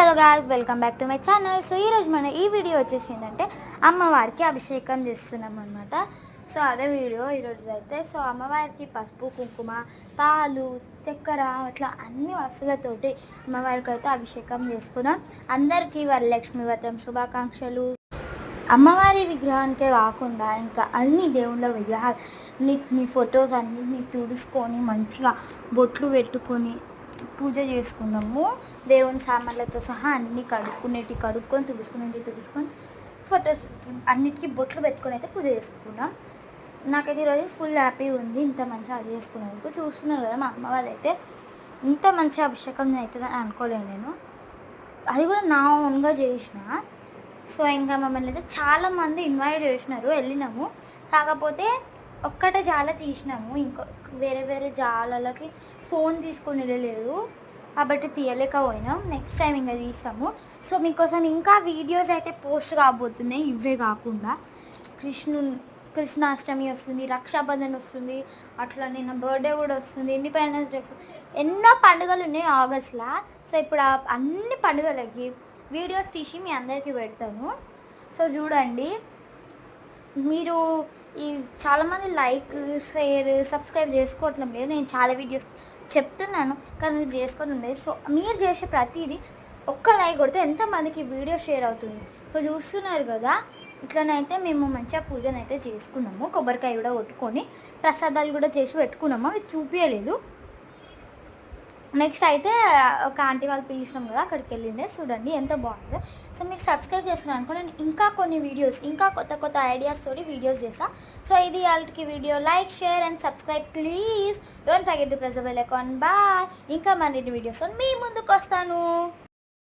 Hello guys, welcome back to my channel. So ఈరోజు మన ఈ వీడియో వచ్చేసి ఏంటంటే అమ్మవారికి అభిషేకం చేస్తున్నాం అనమాట. సో అదే వీడియో ఈరోజు అయితే. సో అమ్మవారికి పసుపు, కుంకుమ, పాలు, చక్కెర అట్లా అన్ని వస్తువులతోటి అమ్మవారికి అయితే అభిషేకం చేసుకున్నాం. అందరికీ వరలక్ష్మి వ్రతం శుభాకాంక్షలు. అమ్మవారి విగ్రహానికే కాకుండా ఇంకా అన్ని దేవుళ్ళ విగ్రహాలు నీ ఫొటోస్ అన్నిటిని తుడుచుకొని మంచిగా బొట్లు పెట్టుకొని పూజ చేసుకున్నాము. దేవుని సామాన్లతో సహా అన్ని కడుక్కొని తుడుచుకొని ఫొటోస్ అన్నిటికీ బొట్లు పెట్టుకొని అయితే పూజ చేసుకున్నాం. నాకైతే ఈరోజు ఫుల్ హ్యాపీ ఉంది. ఇంత మంచిగా అది చేసుకున్నందుకు. చూస్తున్నారు కదా, మా అమ్మ వాళ్ళు అయితే ఇంత మంచి అభిషేకం అవుతుందని అనుకోలేను నేను. అది కూడా నా ఓన్గా చేసిన. సో ఇంకా మమ్మల్ని అయితే చాలామంది ఇన్వైట్ చేసినారు, వెళ్ళినాము. కాకపోతే ఒక్కటే జాల తీసినాము, ఇంకో వేరే జాలలకి ఫోన్ తీసుకొని వెళ్ళలేదు కాబట్టి తీయలేకపోయినాం. నెక్స్ట్ టైం ఇంకా తీసాము. సో మీకోసం ఇంకా వీడియోస్ అయితే పోస్ట్ కాబోతున్నాయి. ఇవే కాకుండా కృష్ణాష్టమి వస్తుంది, రక్షాబంధన్ వస్తుంది, అట్లా నిన్న బర్త్డే కూడా వస్తుంది, ఇండిపెండెన్స్ డే వస్తుంది, ఎన్నో పండుగలు ఉన్నాయి ఆగస్ట్లో. సో ఇప్పుడు అన్ని పండుగలకి వీడియోస్ తీసి మీ అందరికీ పెడతాను. సో చూడండి. మీరు చాలామంది లైక్, షేర్, సబ్స్క్రైబ్ చేసుకోవట్లేదు లేదు. నేను చాలా వీడియోస్ చెప్తున్నాను కానీ మీరు చేసుకోవడం లేదు. సో మీరు చేసే ప్రతిదీ ఒక్క లైక్ కొడితే ఎంతమందికి వీడియో షేర్ అవుతుంది. సో చూస్తున్నారు కదా, ఇట్లనైతే మేము మంచిగా పూజనైతే చేసుకున్నాము. కొబ్బరికాయ కూడా కొట్టుకొని ప్రసాదాలు కూడా చేసి పెట్టుకున్నాము. అవి చూపించలేదు. నెక్స్ట్ అయితే ఒక ఆంటీ వాళ్ళు పిలిచినాం కదా, అక్కడికి వెళ్ళిండే. చూడండి ఎంత బాగుందో. సో మీరు సబ్స్క్రైబ్ చేసుకున్నాను అనుకో, నేను ఇంకా కొన్ని వీడియోస్, ఇంకా కొత్త ఐడియాస్ తోటి వీడియోస్ చేస్తాను. సో ఇది వాళ్ళకి video. Like, share and subscribe please. Don't forget to press the bell icon. Bye. ఇంకా మరిన్ని వీడియోస్ మీ ముందుకు వస్తాను.